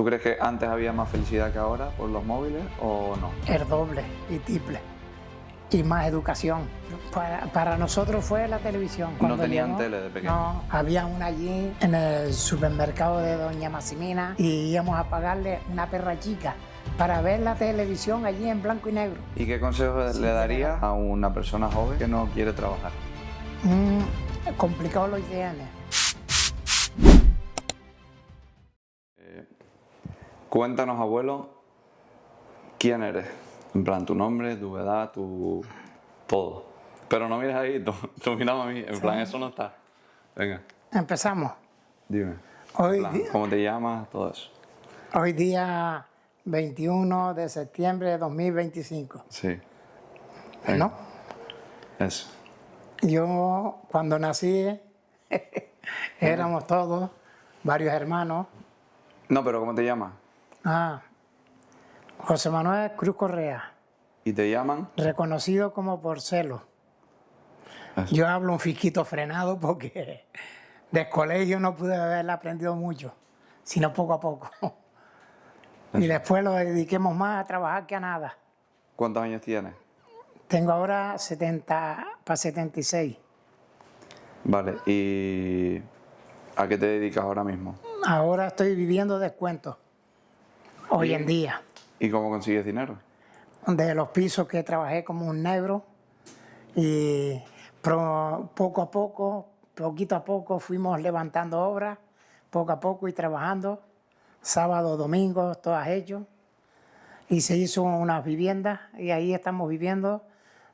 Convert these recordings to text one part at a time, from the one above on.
¿Tú crees que antes había más felicidad que ahora por los móviles o no? El doble y triple. Y más educación. Para nosotros fue la televisión. ¿No tenían tele de pequeño? No, había una allí en el supermercado de Doña Maximina y íbamos a pagarle una perra chica para ver la televisión allí en blanco y negro. ¿Y qué consejo le darías a una persona joven que no quiere trabajar? Complicado lo tiene. Cuéntanos, abuelo, ¿quién eres? En plan, tu nombre, tu edad, tu... todo. Pero no mires ahí, tú mirame a mí, en plan, eso no está. Venga, Empezamos. dime. Hoy, En plan, ¿cómo te llamas? Todo eso. hoy día 21 de septiembre de 2025. Sí. ¿No? Eso. Yo cuando nací éramos todos, varios hermanos. No, pero ¿cómo te llamas? José Manuel Cruz Correa, ¿Y te llaman? reconocido como Porcelo. Eso. Yo hablo un fisquito frenado porque del colegio no pude haber aprendido mucho, sino poco a poco. Y después lo dediquemos más a trabajar que a nada. ¿Cuántos años tienes? Tengo ahora 70 para 76. Vale, ¿y a qué te dedicas ahora mismo? Ahora estoy viviendo descuentos, hoy en día. ¿Y cómo consigues dinero? De los pisos que trabajé como un negro y poco a poco, poquito a poco fuimos levantando obras, poco a poco y trabajando, sábado, domingo, todas hechos. Y se hizo unas viviendas y ahí estamos viviendo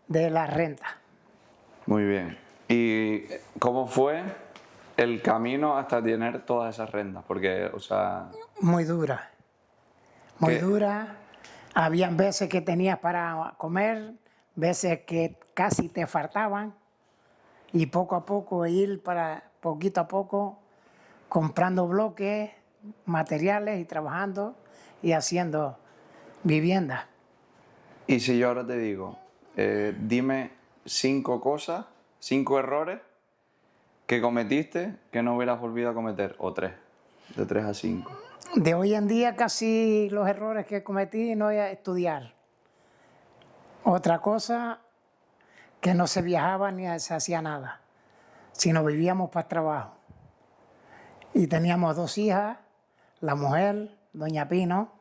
de la renta. Muy bien. ¿Y cómo fue el camino hasta tener todas esas rentas? Porque, o sea... Muy dura, muy ¿Qué? dura. Habían veces que tenías para comer, veces que casi te faltaban y poco a poco ir para, poquito a poco, comprando bloques, materiales y trabajando y haciendo viviendas. Y si yo ahora te digo, dime 5 cosas, 5 errores que cometiste que no hubieras volvido a cometer, o 3, de 3 a 5. De hoy en día casi los errores que cometí no es estudiar. Otra cosa, que no se viajaba ni se hacía nada, sino vivíamos para el trabajo. Y teníamos 2 hijas, la mujer, doña Pino,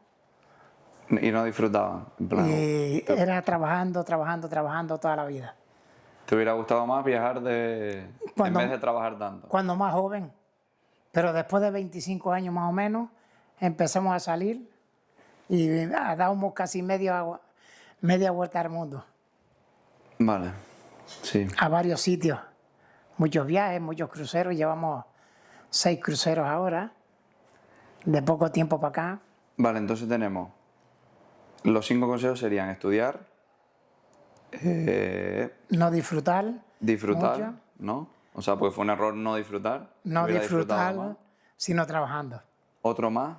Y no disfrutaban, en plan... y era trabajando toda la vida. ¿Te hubiera gustado más viajar en vez de trabajar tanto? Cuando más joven, pero después de 25 años más o menos, empezamos a salir y dábamos casi media vuelta al mundo, Vale, sí. a varios sitios. Muchos viajes, muchos cruceros, llevamos 6 cruceros ahora, de poco tiempo para acá. Vale, entonces tenemos... Los 5 consejos serían estudiar, No disfrutar. disfrutar, mucho, ¿no? O sea, pues fue un error no disfrutar. no Hubiera disfrutado disfrutar, más. sino trabajando. Otro más.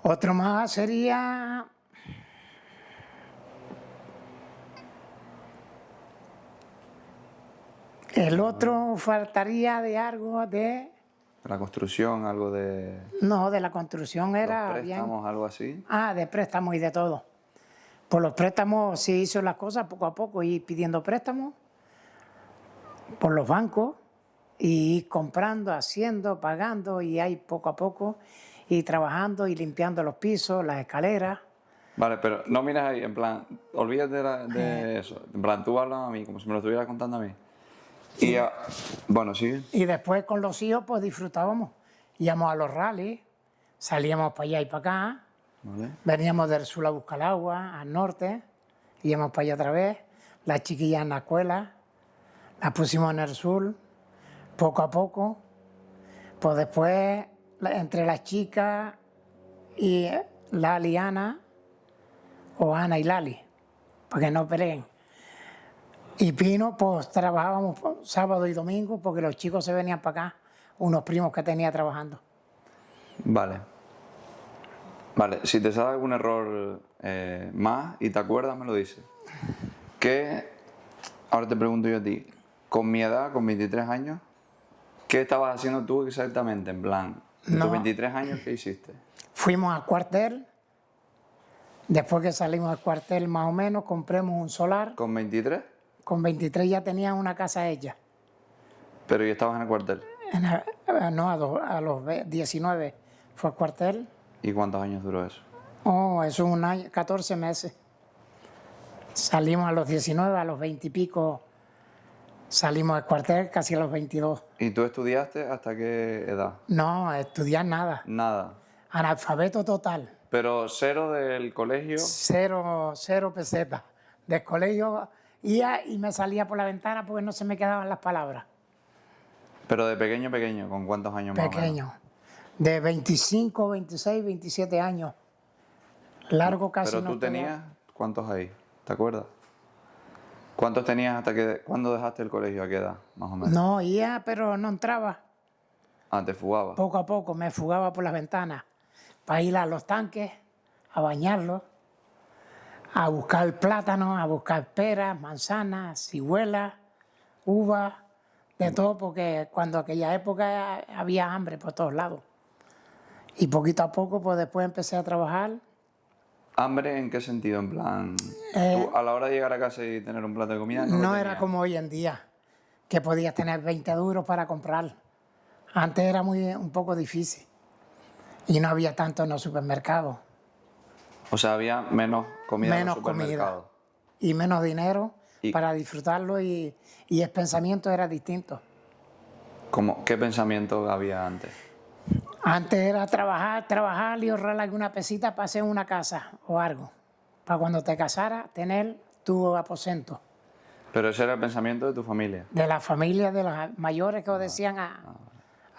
Otro más sería el otro faltaría de algo de La construcción, algo de no, de la construcción era los préstamos, bien. algo así. De préstamos y de todo. Por los préstamos se hizo las cosas poco a poco, ir pidiendo préstamos por los bancos y ir comprando, haciendo, pagando y ahí poco a poco y trabajando y limpiando los pisos, las escaleras. Vale, pero no miras ahí, en plan, olvídate de eso. En plan, tú hablas a mí como si me lo estuvieras contando a mí. Y bueno, sigue. Y después con los hijos pues disfrutábamos. Íbamos a los rallies, salíamos para allá y para acá, Vale. veníamos del sur a buscar agua, al norte, íbamos para allá otra vez, las chiquillas en la escuela, las pusimos en el sur, poco a poco. Pues después, entre las chicas y Lali y Ana, o Ana y Lali, para que no peleen. Y Pino, pues trabajábamos sábado y domingo porque los chicos se venían para acá, unos primos que tenía trabajando. Vale. Vale, si te sale algún error más y te acuerdas, me lo dices. Ahora te pregunto yo a ti, con mi edad, con 23 años, ¿qué estabas haciendo tú exactamente? En plan, en tus 23 años, ¿qué hiciste? fuimos al cuartel. Después que salimos del cuartel, más o menos, compramos un solar. ¿Con 23? Con 23 ya tenía una casa hecha. Pero ya estabas en el cuartel. No, a los 19 fue al cuartel. ¿Y cuántos años duró eso? Oh, eso es un año, 14 meses. Salimos a los 19, a los 20 y pico salimos del cuartel, casi a los 22. ¿Y tú estudiaste hasta qué edad? No, estudiar nada. Nada. Analfabeto total. Pero cero del colegio. Cero pesetas. Del colegio iba y me salía por la ventana porque no se me quedaban las palabras. Pero de pequeño, pequeño, ¿con cuántos años más o menos? Pequeño. De 25, 26, 27 años. Largo casi Pero no tú tenía. tenías, ¿cuántos ahí? ¿Te acuerdas? ¿Cuántos tenías hasta que, cuándo dejaste el colegio? ¿A qué edad, más o menos? No, iba, pero no entraba. Ah, te fugabas. Poco a poco me fugaba por las ventanas para ir a los tanques, a bañarlos, a buscar plátanos, a buscar peras, manzanas, ciruelas, uvas, de todo, porque cuando aquella época había hambre por todos lados. Y poquito a poco, pues después empecé a trabajar. ¿Hambre en qué sentido? En plan, tú a la hora de llegar a casa y tener un plato de comida, no lo No era tenías. como hoy en día, que podías tener 20 duros para comprar. Antes era un poco difícil y no había tanto en los supermercados. O sea, había menos comida Menos en los supermercados. Y menos dinero Y- para disfrutarlo y el pensamiento era distinto. ¿Qué pensamiento había antes? Antes era trabajar y ahorrar alguna pesita para hacer una casa o algo. Para cuando te casaras, tener tu aposento. Pero ese era el pensamiento de tu familia. De la familia, de los mayores que decían a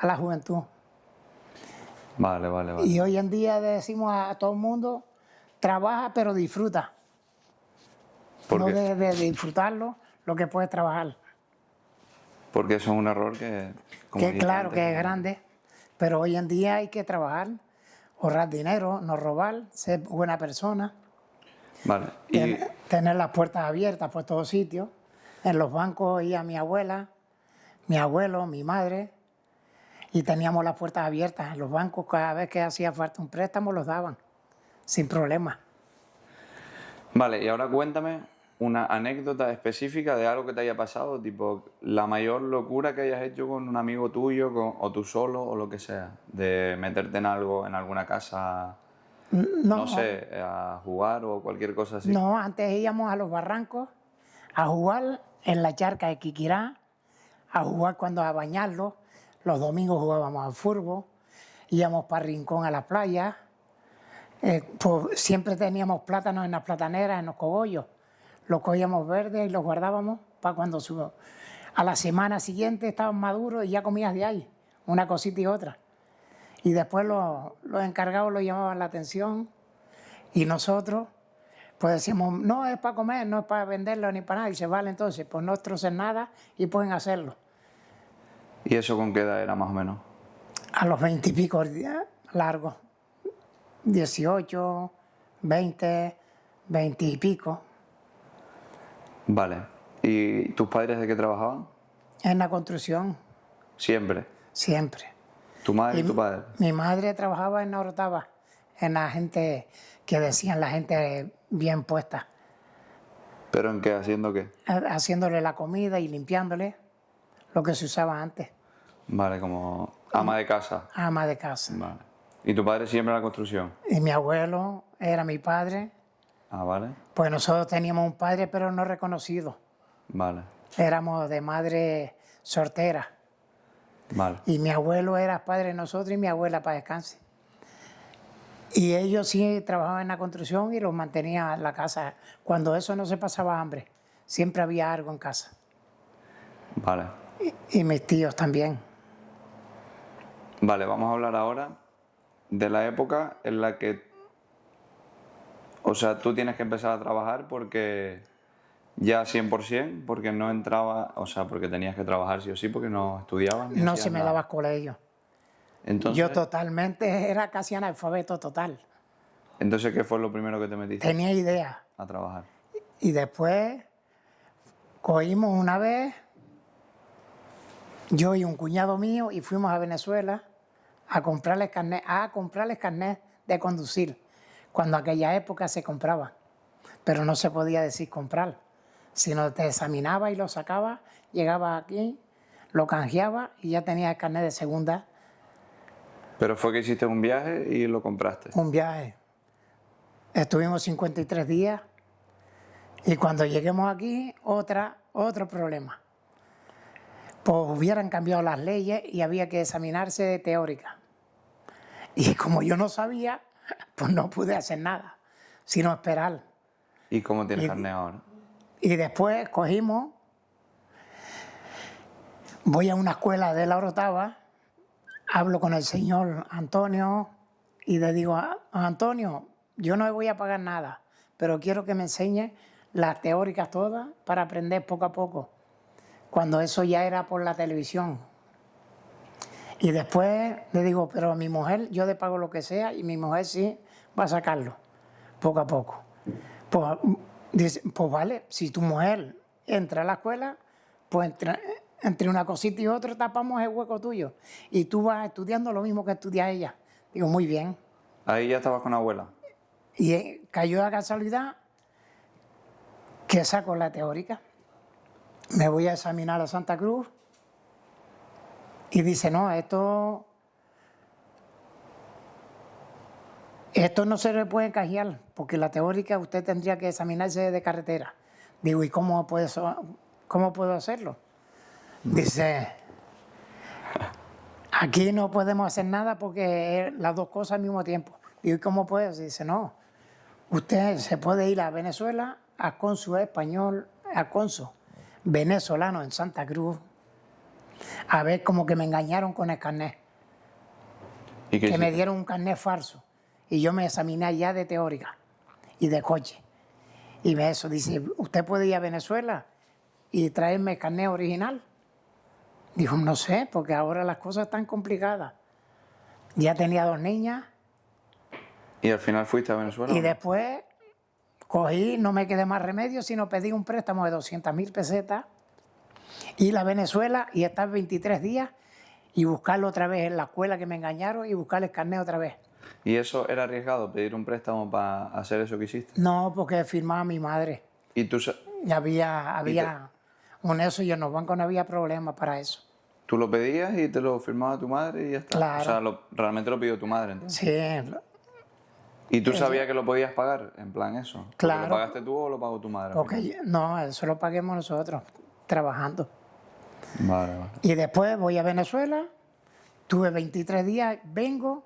la juventud. Vale, vale, vale. Y hoy en día decimos a todo el mundo, trabaja pero disfruta. ¿Por No qué? de disfrutarlo, lo que puedes trabajar. Porque eso es un error que... como Que dije claro antes, que es grande, pero hoy en día hay que trabajar, ahorrar dinero, no robar, ser buena persona, Vale. Y tener las puertas abiertas por todos sitios. En los bancos iba mi abuela, mi abuelo, mi madre, y teníamos las puertas abiertas. En los bancos cada vez que hacía falta un préstamo los daban, sin problema. vale, y ahora cuéntame una anécdota específica de algo que te haya pasado, tipo la mayor locura que hayas hecho con un amigo tuyo, o tú solo, o lo que sea, de meterte en algo, en alguna casa, no sé, a jugar o cualquier cosa así. No, antes íbamos a los barrancos a jugar en la charca de Quiquirá, a jugar cuando a bañarlos. Los domingos jugábamos al fútbol, íbamos para Rincón a la playa. Pues siempre teníamos plátanos en las plataneras, en los cogollos. Los cogíamos verdes y los guardábamos para cuando a la semana siguiente estaban maduros y ya comías de ahí, una cosita y otra. Y después los encargados lo llamaban la atención y nosotros pues decíamos, no es para comer, no es para venderlo ni para nada. Y se vale entonces, pues no trocen nada y pueden hacerlo. ¿Y eso con qué edad era más o menos? A los 20 y pico largos, 18, 20, 20 y pico, Vale. ¿Y tus padres de qué trabajaban? en la construcción, Siempre. siempre. ¿Tu madre y tu padre? Mi madre trabajaba en Orotava, en la gente que decían la gente bien puesta, ¿Pero en qué? ¿Haciendo qué? haciéndole la comida y limpiándole lo que se usaba antes, Vale, como ama de casa. ama de casa. Vale. ¿Y tu padre siempre en la construcción? Y mi abuelo era mi padre, Ah, vale. pues nosotros teníamos un padre pero no reconocido, Vale. éramos de madre soltera. Vale. Y mi abuelo era padre de nosotros y mi abuela para descanse. Y ellos sí trabajaban en la construcción y los mantenían en la casa. Cuando eso no se pasaba hambre, siempre había algo en casa. Vale. Y mis tíos también. Vale, vamos a hablar ahora de la época en la que, o sea, tú tienes que empezar a trabajar porque ya 100%, porque no entraba, o sea, porque tenías que trabajar sí o sí, porque no estudiabas ni No hacías se me nada. daba colegio. Entonces, Yo totalmente era casi analfabeto total. entonces, ¿qué fue lo primero que te metiste Tenía idea. a trabajar? Y después cogimos una vez, yo y un cuñado mío, y fuimos a Venezuela a comprarles carnet de conducir, cuando aquella época se compraba, pero no se podía decir comprar, sino te examinaba y lo sacaba, llegaba aquí, lo canjeaba y ya tenía el carnet de segunda. Pero fue que hiciste un viaje y lo compraste. Un viaje. Estuvimos 53 días y cuando lleguemos aquí, otro problema. Pues hubieran cambiado las leyes y había que examinarse de teórica. Y como yo no sabía, pues no pude hacer nada, sino esperar. ¿Y cómo tienes carnet ahora? Y después voy a una escuela de la Orotava, hablo con el señor Antonio y le digo, Antonio, yo no le voy a pagar nada, pero quiero que me enseñe las teóricas todas para aprender poco a poco, cuando eso ya era por la televisión. Y después le digo, pero a mi mujer yo le pago lo que sea y mi mujer sí va a sacarlo, poco a poco. Pues, dice, pues vale, si tu mujer entra a la escuela, pues entre una cosita y otra tapamos el hueco tuyo. Y tú vas estudiando lo mismo que estudia ella. Digo, muy bien. Ahí ya estabas con la abuela. Y cayó la casualidad que saco la teórica. Me voy a examinar a Santa Cruz y dice, no, esto no se le puede canjear porque la teórica usted tendría que examinarse de carretera. Digo, ¿y cómo puedo hacerlo? Dice, aquí no podemos hacer nada porque es las dos cosas al mismo tiempo. Digo, ¿y cómo puedes? Dice, no, usted se puede ir a Venezuela, a cónsul español, a cónsul venezolano en Santa Cruz, a ver como que me engañaron con el carnet. ¿Y qué Que me hiciste? dieron un carnet falso. Y yo me examiné allá de teórica y de coche. Y eso dice, ¿usted puede ir a Venezuela y traerme el carnet original? Dijo, no sé, porque ahora las cosas están complicadas. Ya tenía 2 niñas ¿Y al final fuiste a Venezuela? y o no? después cogí, no me quedé más remedio, sino pedí un préstamo de 200.000 pesetas, ir a Venezuela y estar 23 días y buscarlo otra vez en la escuela que me engañaron y buscar el carnet otra vez. ¿Y eso era arriesgado, pedir un préstamo para hacer eso que hiciste? No, porque firmaba mi madre. ¿Y Y había un eso y en los bancos no había problema para eso. tú lo pedías y te lo firmaba tu madre y ya está? Claro. O sea, realmente lo pidió tu madre entonces. Sí, ¿Y tú sabías que lo podías pagar? En plan eso. ¿Porque Claro. ¿Lo pagaste tú o lo pagó tu madre? al porque no, eso lo paguemos nosotros, trabajando. final? Vale, vale. Y después voy a Venezuela, tuve 23 días, vengo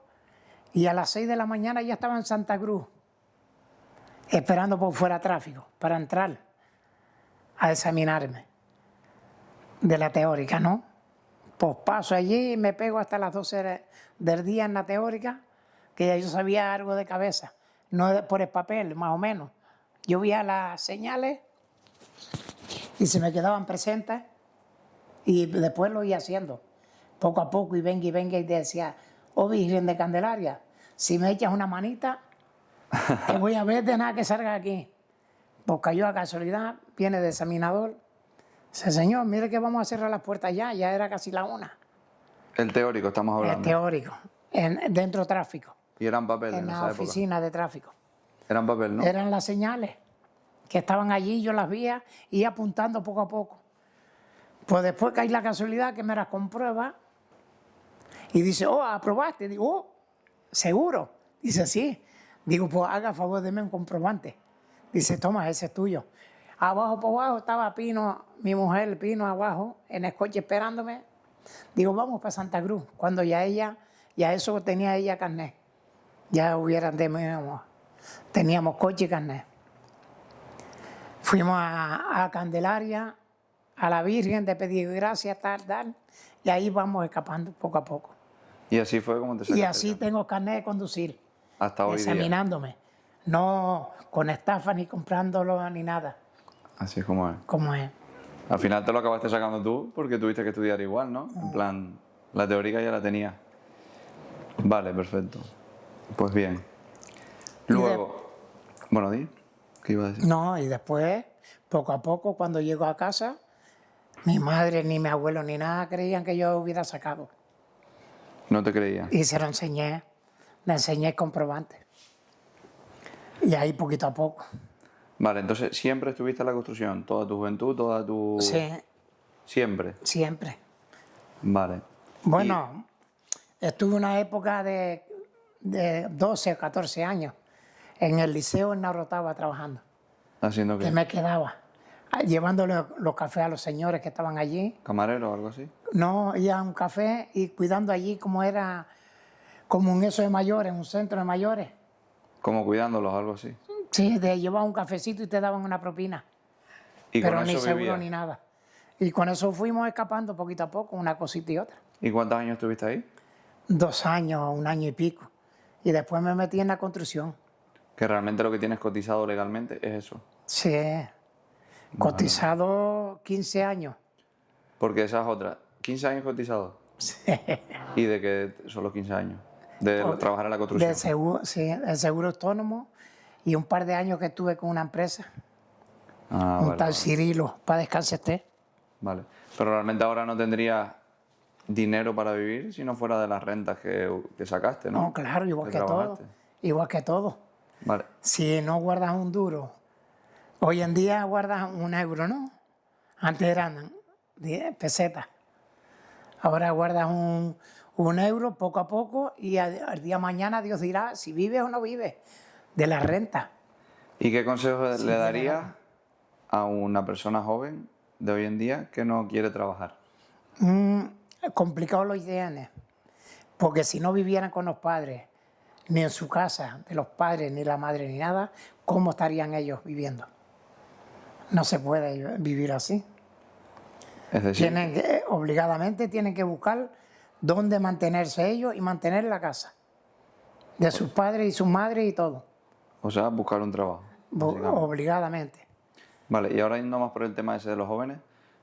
y a las 6 de la mañana ya estaba en Santa Cruz, esperando por fuera tráfico para entrar a examinarme de la teórica, ¿no? Pues paso allí y me pego hasta las 12 del día en la teórica, que ya yo sabía algo de cabeza, no por el papel, más o menos. Yo veía las señales y se me quedaban presentes y después lo iba haciendo, poco a poco, y venga, y decía, oh Virgen de Candelaria, si me echas una manita, te voy a ver de nada que salga aquí. Pues cayó a casualidad, viene de examinador, dice, señor, mire que vamos a cerrar las puertas ya era casi la 1. El teórico estamos Es hablando. teórico, dentro tráfico, Y eran papeles en en la esa época. oficina de tráfico. Eran papel, ¿no? Eran las señales que estaban allí, yo las veía y iba apuntando poco a poco. Pues después cae la casualidad que me las comprueba y dice, oh, ¿aprobaste? Digo, oh, ¿seguro? Dice, sí. Digo, pues haga favor, deme un comprobante. Dice, toma, ese es tuyo. Abajo por abajo estaba Pino, mi mujer, Pino abajo, en el coche esperándome. Digo, vamos para Santa Cruz, cuando ya eso tenía ella carnet. Ya teníamos coche y carnet. Fuimos a Candelaria, a la Virgen, de pedir gracias, tal, y ahí vamos escapando poco a poco. Y así fue como te sacaste. Y así tengo carnet de conducir, Hasta hoy día. examinándome. No con estafa ni comprándolo ni nada, Así es como es. como es. Al final te lo acabaste sacando tú porque tuviste que estudiar igual, ¿no? En plan, la teórica ya la tenía. Vale, perfecto. Pues bien. Luego, bueno, di, ¿qué iba a decir? No, y después, poco a poco, cuando llego a casa, mi madre, ni mi abuelo, ni nada creían que yo hubiera sacado. No te creía. Y se lo enseñé. le enseñé el comprobante. Y ahí poquito a poco. Vale, entonces siempre estuviste en la construcción, toda tu juventud, toda tu... Sí, Siempre. siempre. Vale. Bueno, estuve una época de 12 o 14 años en el liceo en Narotaba trabajando. ¿Haciendo Que qué? me quedaba llevándole los cafés a los señores que estaban allí. ¿Camarero o algo así? No, iba a un café y cuidando allí como era, como un eso de mayores, un centro de mayores. Como cuidándolos o algo así. Sí, te llevaban un cafecito y te daban una propina. Y Pero con ni eso seguro vivías. ni nada. Y con eso fuimos escapando poquito a poco, una cosita y otra. ¿Y cuántos años estuviste ahí? 2 años, 1 año y pico. Y después me metí en la construcción. Que realmente lo que tienes cotizado legalmente es eso. Sí, cotizado 15 años. Porque esa es otra. 15 años cotizados. ¿Y de qué son los 15 años? De trabajar en la construcción. De seguro, sí, el seguro autónomo y un par de años que estuve con una empresa, Ah, un vale, tal vale. Cirilo, para descansar esté. Vale. Pero realmente ahora no tendrías dinero para vivir si no fuera de las rentas que sacaste, ¿no? No, claro, igual Que que todo. trabajaste. Igual que todo. Vale. Si no guardas un duro, hoy en día guardas 1 euro, ¿no? Antes eran 10 pesetas. Ahora guardas un euro poco a poco y al día mañana Dios dirá si vives o no vives de la renta. ¿Y qué consejo Sí, le de darías verdad. a una persona joven de hoy en día que no quiere trabajar? Complicado lo tiene, porque si no vivieran con los padres, ni en su casa, de los padres, ni la madre, ni nada, ¿cómo estarían ellos viviendo? No se puede vivir así. Es decir, Obligadamente tienen que buscar dónde mantenerse ellos y mantener la casa. De sus padres y sus madres y todo. o sea, buscar un trabajo. básicamente. Obligadamente. Vale, y ahora yendo más por el tema ese de los jóvenes,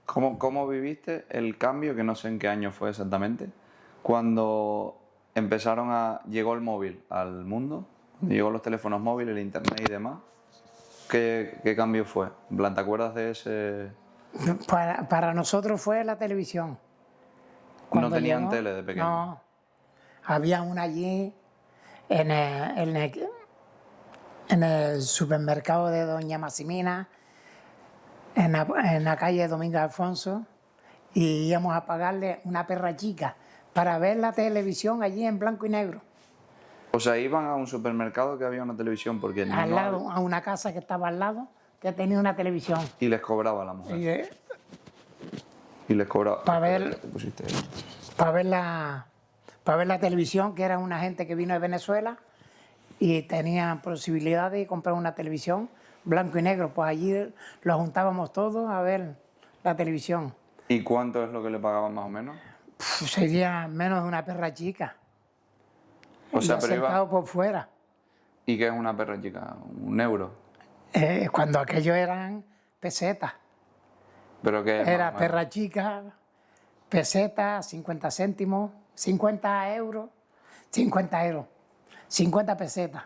¿cómo viviste el cambio, que no sé en qué año fue exactamente, cuando llegó el móvil al mundo, cuando llegó los teléfonos móviles, el internet y demás? ¿Qué cambio fue? En plan, ¿te acuerdas de ese...? Para nosotros fue la televisión. No Cuando tenían llegó, tele de pequeño. No, había una allí en el supermercado de Doña Maximina, en la calle Domingo Alfonso, y íbamos a pagarle una perra chica para ver la televisión allí en blanco y negro, O sea, iban a un supermercado que había una televisión porque al no lado, a una casa que estaba al lado, que tenía una televisión. y les cobraba la mujer. Y, Y les cobraba. Pa' ver- Te pusiste- para ver la televisión, que era una gente que vino de Venezuela y tenía posibilidad de comprar una televisión blanco y negro. Pues allí los juntábamos todos a ver la televisión. ¿Y cuánto es lo que le pagaban más o menos? Sería menos de una perra chica. O sea, Ya pero iba... sentado por fuera. ¿Y qué es una perra chica? ¿Un euro? Cuando aquello eran pesetas. ¿Pero qué es? Era más o menos? perra chica, pesetas, 50 céntimos, 50 euros, 50 euros, 50 pesetas.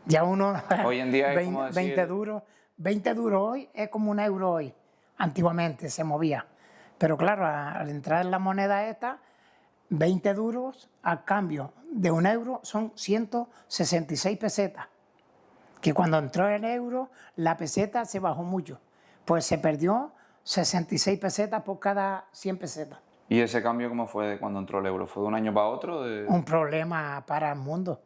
Ya uno... Hoy en día es como decir- 20 duros hoy es como 1 euro hoy. Antiguamente se movía. Pero claro, al entrar en la moneda esta, 20 duros a cambio de 1 euro son 166 pesetas. Que cuando entró el euro, la peseta se bajó mucho. Pues se perdió 66 pesetas por cada 100 pesetas. ¿Y ese cambio cómo fue de cuando entró el euro? ¿Fue de un año para otro? Un problema para el mundo.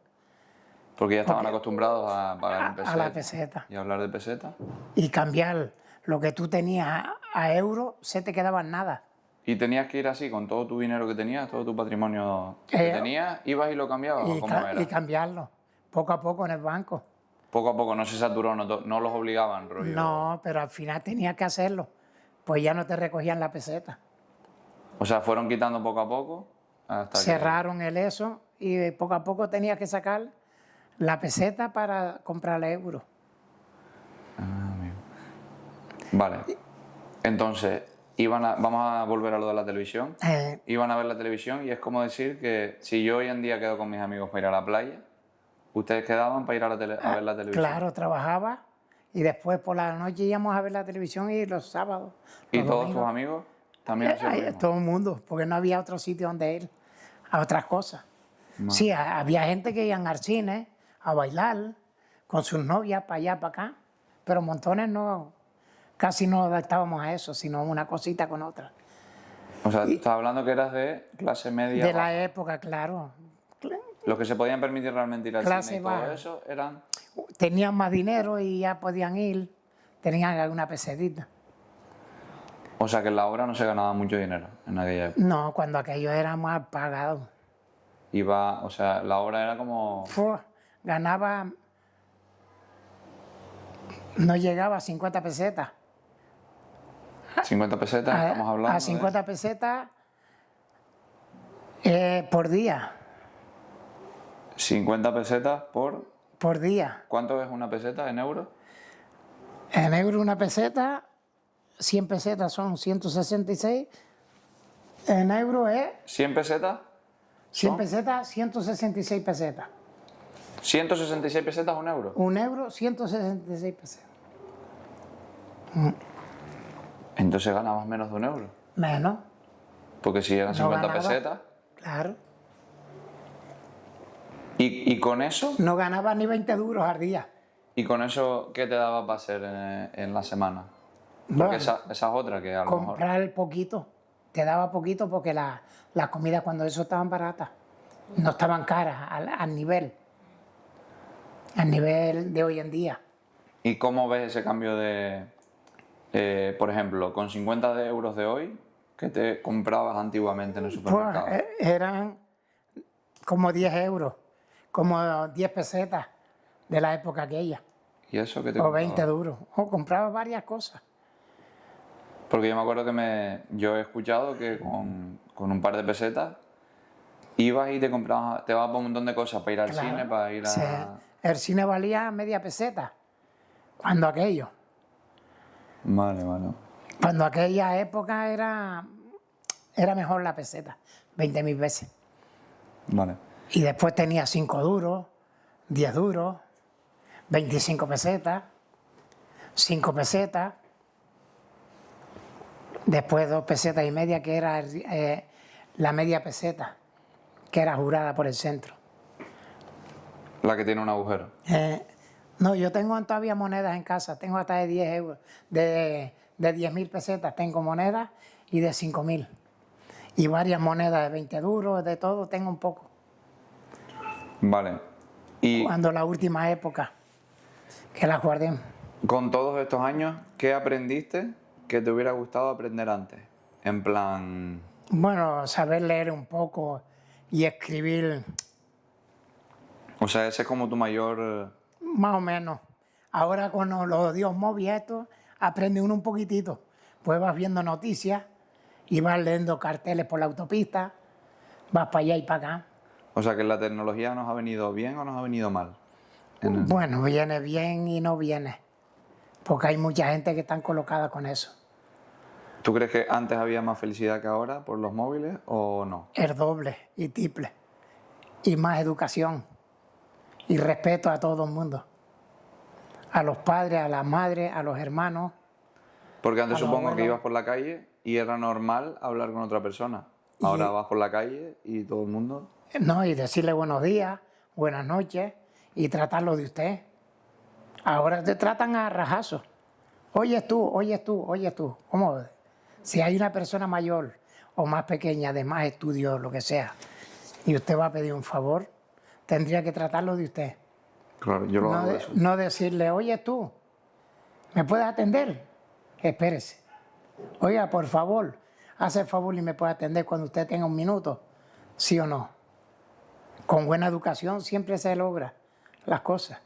Porque ya estaban acostumbrados a pagar en A pesetas. la peseta. Y a hablar de pesetas. Y cambiar lo que tú tenías a euro, se te quedaba en nada. ¿Y tenías que ir así con todo tu dinero que tenías, todo tu patrimonio que tenías? ¿Ibas y lo cambiabas o cómo era? Y cambiarlo, poco a poco en el banco. Poco a poco no se saturó, no los obligaban, rollo. No, pero al final tenías que hacerlo. Pues ya no te recogían la peseta. O sea, fueron quitando poco a poco hasta Cerraron el eso y poco a poco tenías que sacar la peseta para comprar el euro. Vale. Entonces, vamos a volver a lo de la televisión. Iban a ver la televisión y es como decir que si yo hoy en día quedo con mis amigos para ir a la playa, ustedes quedaban para ir a ver la televisión. Claro, trabajaba y después por la noche íbamos a ver la televisión y los sábados. ¿Y los todos tus domingos. amigos también hacían lo mismo? Todo el mundo, porque no había otro sitio donde ir a otras cosas. Sí, había gente que iban al cine a bailar con sus novias para allá, para acá, pero montones no, casi no adaptábamos a eso, sino una cosita con otra. O sea, estás hablando que eras de clase media De la baja. época, claro. Los que se podían permitir realmente ir al Clase cine y todo baja. eso eran... Tenían más dinero y ya podían ir, tenían alguna pesetita. O sea, que en la obra no se ganaba mucho dinero en aquella época. No, cuando aquello era más pagado. Iba, o sea, la obra era como... Ganaba, no llegaba a 50 pesetas. 50 pesetas, estamos hablando A 50 pesetas por día. 50 pesetas Por día. ¿Cuánto es una peseta en euros? En euros una peseta, 100 pesetas son 166. En euros es ¿100 pesetas? 100 pesetas, 166 pesetas. 166 pesetas, un euro. Un euro, 166 pesetas. Entonces ganabas menos de un euro. Menos. Porque si eran 50 pesetas. Claro. ¿Y con eso? No ganaba ni 20 duros al día. ¿Y con eso qué te daba para hacer en la semana? Porque Bueno, esa es otra que a lo mejor... comprar poquito. Te daba poquito porque las comidas cuando eso estaban baratas. No estaban caras al nivel de hoy en día. ¿Y cómo ves ese cambio de, por ejemplo, con 50 euros de hoy, que te comprabas antiguamente en el supermercado? Pues, eran como 10 euros, como 10 pesetas de la época aquella, ¿Y eso que te o comprabas? 20 duros. O compraba varias cosas. Porque yo me acuerdo que yo he escuchado que con un par de pesetas ibas y te comprabas, te vas por un montón de cosas, para ir al Claro. cine, para ir a... Sí. El cine valía media peseta, cuando aquello. Vale, vale. Cuando aquella época era mejor la peseta, 20.000 veces. Vale. Y después tenía 5 duros, 10 duros, 25 pesetas, 5 pesetas, después 2 pesetas y media, que era la media peseta, que era jurada por el centro. La que tiene un agujero. No, yo tengo todavía monedas en casa, tengo hasta de 10 euros, de 10.000 pesetas tengo monedas y de 5.000. Y varias monedas de 20 duros, de todo, tengo un poco. Vale. Y Cuando la última época, que las guardé. con todos estos años, ¿qué aprendiste que te hubiera gustado aprender antes? En plan... Bueno, saber leer un poco y escribir O sea, ese es como tu mayor... más o menos. Ahora con los Dios móviles estos, aprende uno un poquitito. Pues vas viendo noticias y vas leyendo carteles por la autopista, vas para allá y para acá. O sea, que la tecnología nos ha venido bien o nos ha venido mal. Bueno, viene bien y no viene, porque hay mucha gente que están colocada con eso. ¿Tú crees que antes había más felicidad que ahora por los móviles o no? El doble y triple. Y más educación y respeto a todo el mundo. A los padres, a las madres, a los hermanos. Porque antes A los supongo que abuelos. ibas por la calle y era normal hablar con otra persona. Ahora vas por la calle y todo el mundo... No, y decirle buenos días, buenas noches y tratarlo de usted. Ahora te tratan a rajazos. Oyes tú, oyes tú, oyes tú. ¿Cómo? Si hay una persona mayor o más pequeña, de más estudios, lo que sea, y usted va a pedir un favor, tendría que tratarlo de usted. Claro, yo lo hago eso. No decirle, oye tú, ¿me puedes atender? Espérese. Oiga, por favor, hace el favor y me puede atender cuando usted tenga un minuto. ¿Sí o no? Con buena educación siempre se logra las cosas.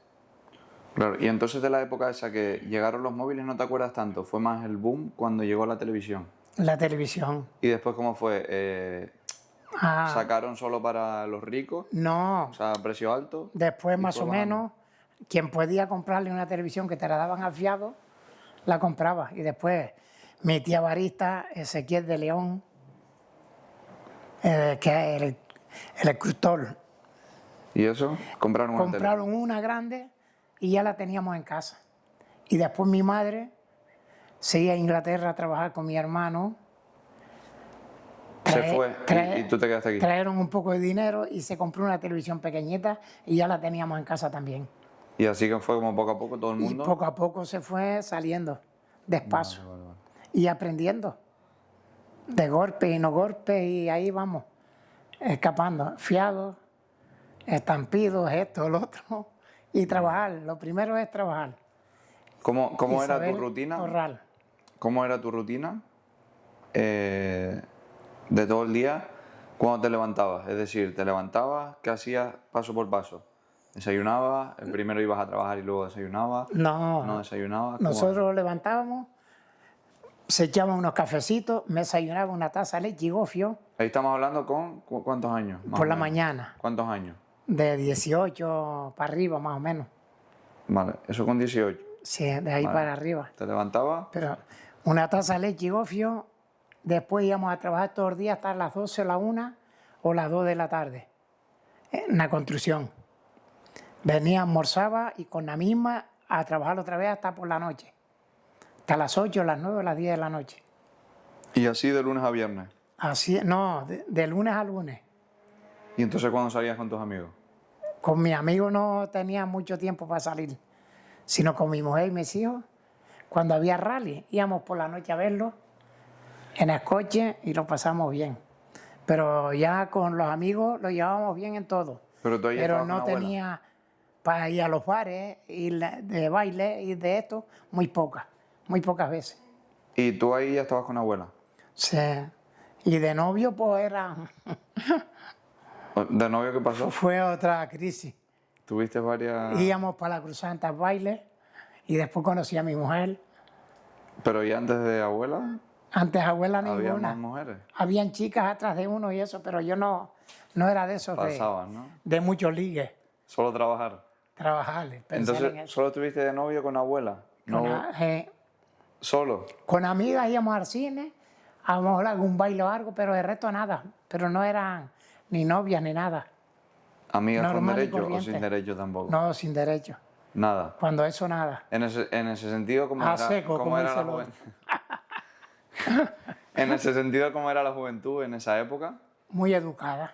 Claro, y entonces de la época esa que llegaron los móviles no te acuerdas tanto, fue más el boom cuando llegó la televisión. La televisión. Y después, ¿cómo fue? ¿Sacaron solo para los ricos? No, O sea, precio alto. después y más fue o bajando. menos, quien podía comprarle una televisión que te la daban al fiado, la compraba. Y después mi tía barista, Ezequiel de León, que es el escultor, ¿Y eso? Compraron una tele. compraron una grande y ya la teníamos en casa. Y después mi madre se iba a Inglaterra a trabajar con mi hermano y tú te quedaste aquí. Trajeron un poco de dinero y se compró una televisión pequeñita y ya la teníamos en casa también. Y así que fue como poco a poco todo el Y mundo. poco a poco se fue saliendo, despacio, Vale, vale. y aprendiendo, de golpe y no golpe, y ahí vamos, escapando, fiados, estampidos, esto, lo otro, y trabajar. Lo primero es trabajar. ¿Cómo y era tu saber rutina? ahorrar. ¿Cómo era tu rutina de todo el día cuando te levantabas? Es decir, te levantabas, ¿qué hacías paso por paso? ¿Desayunabas? ¿Primero ibas a trabajar y luego desayunabas? No, ¿No desayunabas? ¿Cómo nosotros era? lo levantábamos, se echaban unos cafecitos, me desayunaba una taza de leche y gofio Ahí estamos hablando con ¿cuántos años? Más por o la menos. mañana, ¿Cuántos años? de 18 para arriba más o menos. Vale, eso con 18. Sí, de ahí Vale. para arriba. ¿Te levantabas? Pero una taza de leche y gofio, después íbamos a trabajar todos los días hasta las 12 o la 1 o las 2 de la tarde, en la construcción. Venía, almorzaba y con la misma a trabajar otra vez hasta por la noche. Hasta las 8, las 9, las 10 de la noche. Y así de lunes a viernes. Así, no, de lunes a lunes. ¿Y entonces cuándo salías con tus amigos? Con mi amigo no tenía mucho tiempo para salir, sino con mi mujer y mis hijos. Cuando había rally, íbamos por la noche a verlo en el coche y lo pasamos bien. Pero ya con los amigos lo llevábamos bien en todo. Pero tú ahí Pero estabas no con la abuela. tenía para ir a los bares, ir de baile y de esto, muy pocas veces. ¿Y tú ahí ya estabas con la abuela? Sí. Y de novio, pues ¿De novio qué pasó? fue otra crisis. ¿Tuviste varias...? Íbamos para la cruzante a baile y después conocí a mi mujer. Pero ¿y antes de abuela? Antes abuela ¿Había ninguna. más mujeres? Habían chicas atrás de uno y eso, pero yo no era de esos Pasaban, ¿no? de muchos ligues, Solo trabajar. trabajar, pensar en Entonces, eso. ¿solo estuviste de novio con abuela? No, ¿Solo? Con amigas íbamos al cine, a lo mejor algún baile o algo, pero de resto nada. Pero no eran ni novias ni nada. ¿Amigas con Normal y derecho o corriente. sin derecho tampoco? No, sin derecho. Nada. Cuando eso nada. En ese sentido, ¿cómo A era, seco, cómo como era dice la el otro. juventud? En ese sentido, ¿cómo era la juventud en esa época? Muy educada.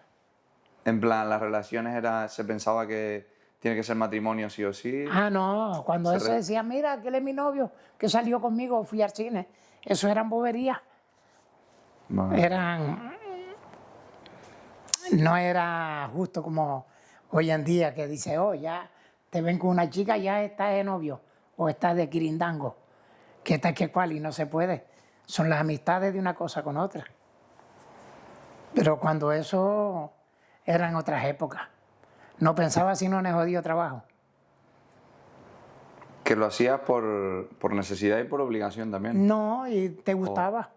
En plan, las relaciones se pensaba que tiene que ser matrimonio sí o sí. Ah, no, cuando Se eso re- decía, mira, aquel es mi novio que salió conmigo, fui al cine. Eso eran boberías. Vale. No era justo como hoy en día que dice, oh, ya te ven con una chica, ya estás de novio o estás de quirindango, que tal que cual, y no se puede. Son las amistades de una cosa con otra. Pero cuando eso eran otras épocas. No pensaba si no me jodido trabajo. Que lo hacías por necesidad y por obligación también. No, y te gustaba.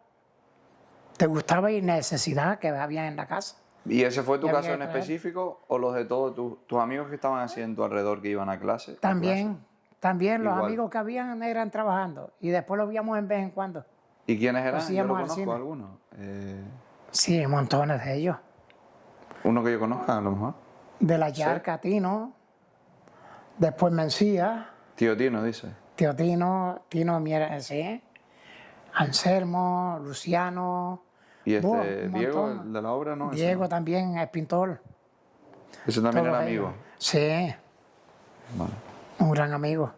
Te gustaba y necesidad que había en la casa. ¿Y ese fue tu Y caso había en que traer. específico o los de todos tus amigos que estaban así en tu alrededor que iban a clase? También los Igual. amigos que habían eran trabajando y después los veíamos en vez en cuando. ¿Y quiénes eran? Pues Yo lo íbamos al conozco cine. algunos. Sí, montones de ellos. Uno que yo conozca, a lo mejor. De la Yarca, Tino, después Mencía, Tío Tino, dice. Tío Tino Miera, sí, Anselmo, Luciano, Y un Diego, montón. el de la obra, ¿no? Ese Diego no. también es pintor. Ese también todos era ellos. amigo. Sí, Vale. un gran amigo.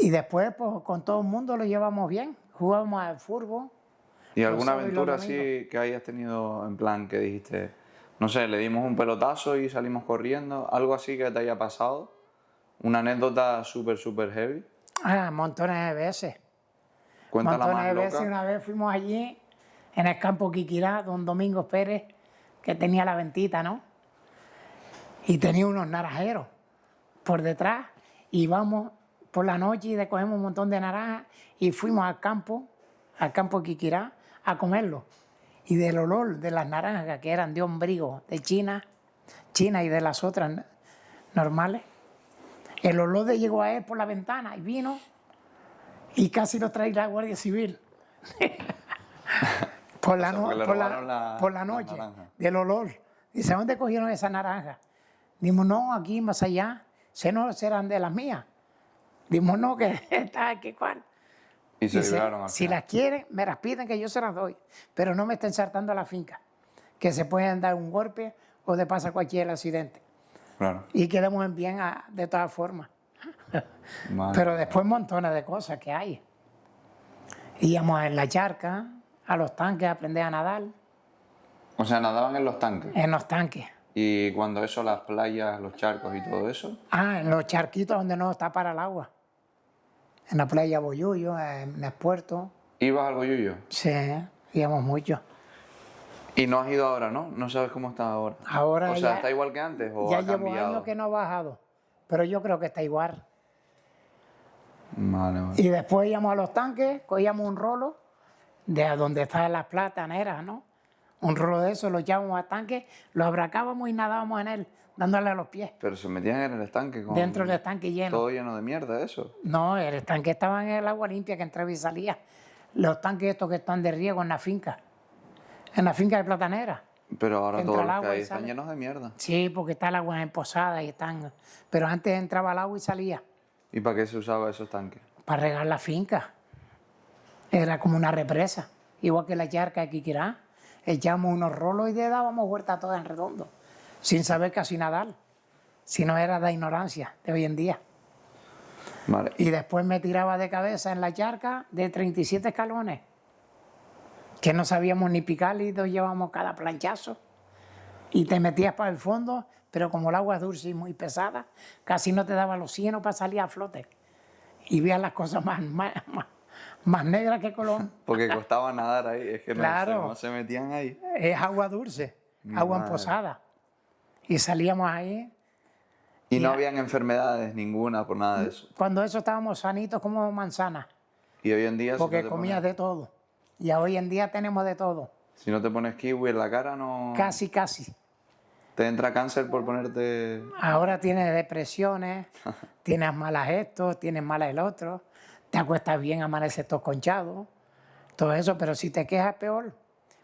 Y después, pues, con todo el mundo lo llevamos bien. Jugábamos al fútbol. ¿Y Los alguna sábados y los aventura así que hayas tenido en plan que dijiste, no sé, le dimos un pelotazo y salimos corriendo? ¿Algo así que te haya pasado? ¿Una anécdota súper, súper heavy? Ah, montones de veces. Cuéntala Montones más de loca. veces. Una vez fuimos allí, en el campo Quiquirá, don Domingo Pérez, que tenía la ventita, ¿no? Y tenía unos naranjeros por detrás. Y vamos por la noche y cogemos un montón de naranjas y fuimos al campo Quiquirá, a comerlo. Y del olor de las naranjas, que eran de ombligo, de China y de las otras normales, el olor le llegó a él por la ventana y vino y casi lo trae la Guardia Civil. por la, O sea, no- porque le por la- robaron por la las noche, naranjas. del olor. Dice, ¿dónde cogieron esa naranja? Dimos, no, aquí más allá. Se no serán de las mías. Dimos, no, que está aquí cuál. Y se Dice, libraron al si final. las quieren, me las piden que yo se las doy, pero no me estén saltando a la finca, que se pueden dar un golpe o de pasar cualquier accidente. Claro. Y quedamos en bien de todas formas. Vale. Pero después montones de cosas que hay. Íbamos en la charca, a los tanques a aprender a nadar, O sea, nadaban en los tanques. en los tanques. Y cuando eso, las playas, los charcos y todo eso. En los charquitos donde no está para el agua. En la playa Boyullo, en el puerto. ¿Ibas al Boyullo? Sí, íbamos mucho. Y no has ido ahora, ¿no? No sabes cómo está ahora. Ahora O sea, ya- ¿está igual que antes o Ya ha llevo cambiado? años que no ha bajado, pero yo creo que está igual. Vale, vale. Y después íbamos a los tanques, cogíamos un rolo de donde están las plataneras, ¿no? Un rolo de eso, lo echábamos al tanque, lo abracábamos y nadábamos en él, dándole a los pies, Pero se metían en el estanque con dentro del tanque lleno. todo lleno de mierda, eso. No, el tanque estaba en el agua limpia que entraba y salía. Los tanques estos que están de riego en la finca de platanera. Pero ahora Entra todos el los agua que y hay están sale. llenos de mierda. Sí, porque está el agua en posada y están... Pero antes entraba el agua y salía ¿Y para qué se usaba esos tanques? para regar la finca. Era como una represa, igual que la charca de Quiquirá. Echábamos unos rolos y le dábamos vuelta todas en redondo, sin saber casi nadar. Si no era de ignorancia de hoy en día. Vale. Y después me tiraba de cabeza en la charca de 37 escalones, que no sabíamos ni picar y nos llevábamos cada planchazo. Y te metías para el fondo, pero como el agua es dulce y muy pesada, casi no te daba los cienos para salir a flote. Y veías las cosas más negras que Colón. Porque costaba nadar ahí, es que no sé Claro. cómo se metían ahí. Es agua dulce, agua en madre. posada. Y salíamos ahí. Y no Ya. habían enfermedades ninguna por nada de eso. Cuando eso estábamos sanitos como manzanas, Y hoy en día, si porque no, te comías pones, de todo. Y hoy en día tenemos de todo. si no te pones kiwi en la cara, no Casi, casi. te entra cáncer por ponerte... Ahora tienes depresiones, tienes malas esto, tienes malas el otro, te acuestas bien, amaneces todo conchado, todo eso, pero si te quejas peor,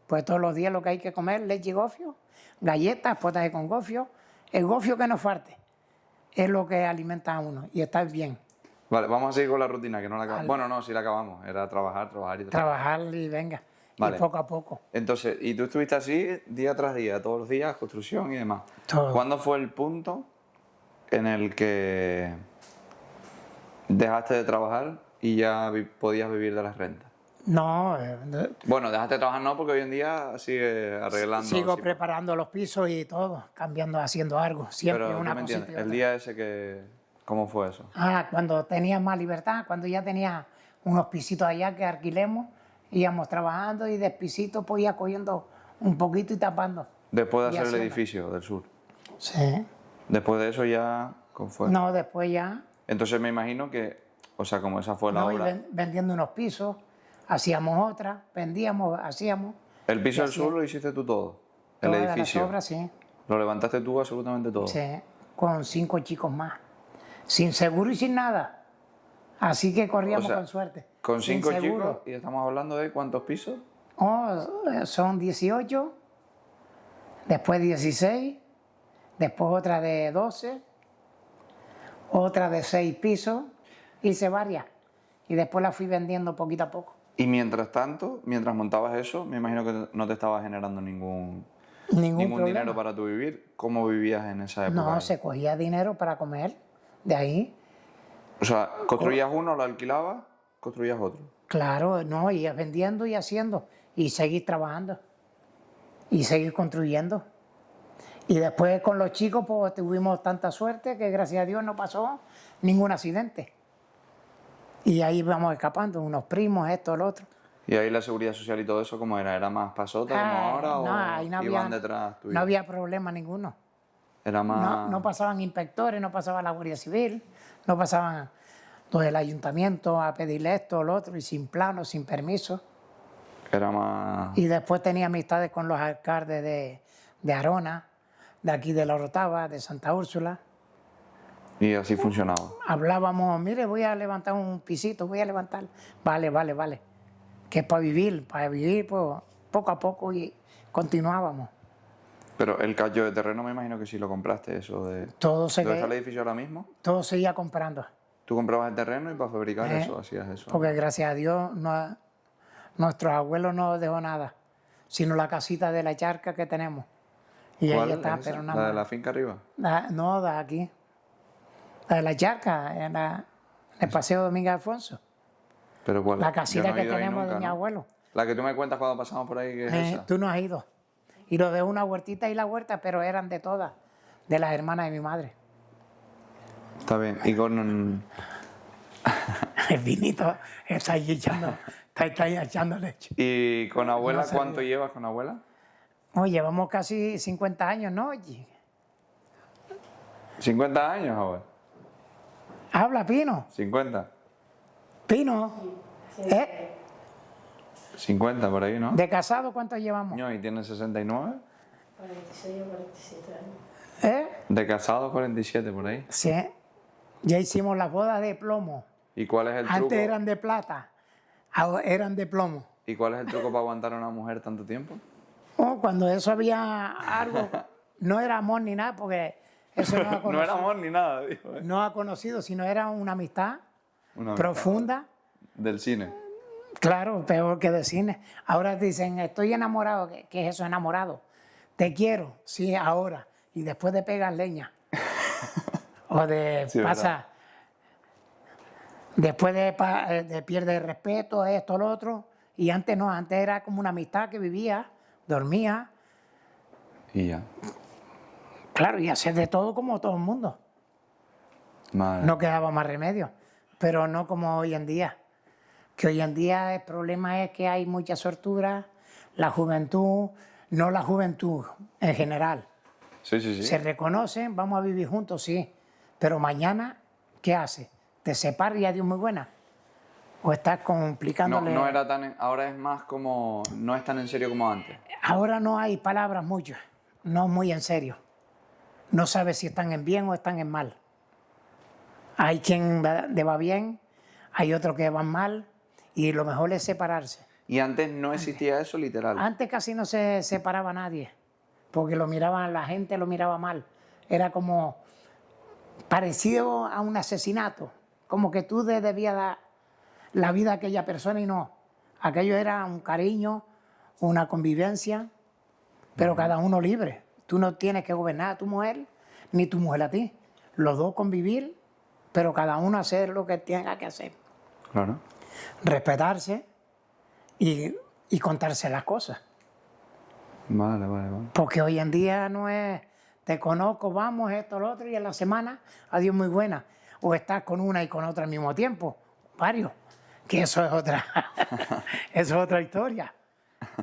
pues todos los días lo que hay que comer, leche y gofio, galletas, potaje con gofio, el gofio que no falte, es lo que alimenta a uno y estás bien. Vale, vamos a seguir con la rutina, que no la acabamos. Bueno, no, sí la acabamos. Era trabajar y trabajar. Trabajar y venga, Vale. y poco a poco. Entonces, y tú estuviste así día tras día, todos los días, construcción y demás. Todo. ¿Cuándo fue el punto en el que dejaste de trabajar y ya podías vivir de las rentas? No, Bueno, dejaste de trabajar no, porque hoy en día sigue arreglando. sigo sí, preparando los pisos y todo, cambiando, haciendo algo, siempre pero una ¿tú me cosita. entiendes? y El otra. día ese que... ¿Cómo fue eso? Cuando tenía más libertad, cuando ya tenía unos pisitos allá que alquilemos, íbamos trabajando y de pisitos pues ia cogiendo un poquito y tapando. Después de Y hacer el haciendo. edificio del sur. Sí. Después de eso ya... ¿Cómo fue? No, después ya, Entonces me imagino que... O sea, como esa fue la no, y obra... vendiendo unos pisos, hacíamos otra, vendíamos, hacíamos. El piso y del hacía sur lo hiciste tú todo. El todas las edificio. obras, sí. Lo levantaste tú absolutamente todo. Sí, con 5 chicos más. Sin seguro y sin nada. Así que corríamos O sea, con suerte. Con Sin 5 seguro. chicos y estamos hablando de ¿cuántos pisos? Son 18, después 16, después otra de 12, otra de 6 pisos, hice varias. Y después las fui vendiendo poquito a poco. Y mientras tanto, mientras montabas eso, me imagino que no te estaba generando ningún Ningún problema. dinero para tu vivir. ¿Cómo vivías en esa época? No, se cogía dinero para comer de ahí. O sea, construías uno, lo alquilabas, construías otro. Claro, no, ibas vendiendo y haciendo. Y seguir trabajando. Y seguir construyendo. Y después con los chicos pues tuvimos tanta suerte que gracias a Dios no pasó ningún accidente. Y ahí vamos escapando, unos primos, esto, lo otro. ¿Y ahí la seguridad social y todo eso cómo era? ¿Era más pasota como ahora no, o ahí no iban había, detrás tuyo? no había problema ninguno. Era más... No pasaban inspectores, no pasaba la Guardia Civil, no pasaban los del ayuntamiento a pedirle esto, lo otro, y sin plano, sin permiso. Era más... Y después tenía amistades con los alcaldes de Arona, de aquí de La Orotava, de Santa Úrsula. Y así funcionaba. Hablábamos, mire, voy a levantar un pisito, voy a levantar. Vale, vale, vale. Que es para vivir pues, poco a poco y continuábamos. Pero el callo de terreno me imagino que sí lo compraste, eso de... Todo ¿Dónde está el edificio ahora mismo? todo seguía comprando. Tú comprabas el terreno y para fabricar Eh, eso, hacías eso. Porque gracias a Dios nuestros abuelos no dejó nada, sino la casita de la charca que tenemos. Y ¿Cuál ahí está, es esa? pero ¿La nada de la más. finca arriba? No, de aquí. La de la charca, en el Paseo Domingo Alfonso. ¿Pero cuál? La Yo casita no he que ido ahí tenemos de nunca, mi ¿no? abuelo. La que tú me cuentas cuando pasamos por ahí, que es esa. Tú no has ido. Y lo de una huertita y la huerta, pero eran de todas, de las hermanas de mi madre. Está bien. Y con... El vinito está ahí está ahí echando leche. ¿Y con abuela No sabía. cuánto llevas con abuela? Oye, llevamos casi 50 años, ¿no? Oye, 50 años, abuela. habla, Pino. 50. Pino. ¿Eh? 50 por ahí, ¿no? ¿De casado cuánto llevamos? ¿Y tienes 69? 46 o 47 años. ¿Eh? De casado 47 por ahí. Sí. Ya hicimos las bodas de plomo. ¿Y cuál es el truco? Antes eran de plata, ahora eran de plomo. ¿Y cuál es el truco para aguantar a una mujer tanto tiempo? Oh, cuando eso había algo, no era amor ni nada, porque eso no ha conocido, No era amor ni nada, dijo. no ha conocido, sino era una amistad Una amistad. profunda. Del cine. Claro, peor que de cine. Ahora dicen, estoy enamorado. ¿Qué es eso, enamorado? Te quiero, sí, ahora. Y después de pegar leña. O de Sí, pasa. Después de pierde el respeto, esto, lo otro. Y antes no, antes era como una amistad que vivía, dormía. Y ya. Claro, y hacer de todo como todo el mundo. Madre. No quedaba más remedio. Pero no como hoy en día. Que hoy en día el problema es que hay mucha sortura, la juventud, no la juventud en general. Sí, sí, sí. Se reconocen, vamos a vivir juntos, sí. Pero mañana, ¿qué hace? ¿Te separas y adiós muy buena? ¿O estás No, complicándole? no era tan... Ahora es más como... No es tan en serio como antes. Ahora no hay palabras muchas, no muy en serio. No sabes si están en bien o están en mal. Hay quien va bien, hay otros que van mal, y lo mejor es separarse. Y antes no existía eso literal. Antes casi no se separaba nadie, porque lo miraban, la gente lo miraba mal. Era como parecido a un asesinato, como que tú debías dar la vida a aquella persona y no. Aquello era un cariño, una convivencia, pero cada uno libre. Tú no tienes que gobernar a tu mujer, ni tu mujer a ti. Los dos convivir, pero cada uno hacer lo que tenga que hacer. Claro. Respetarse y contarse las cosas. Vale, vale, vale. Porque hoy en día no es, te conozco, vamos, esto, lo otro, y en la semana, adiós, muy buena. O estás con una y con otra al mismo tiempo, varios. Que eso es otra, eso es otra historia.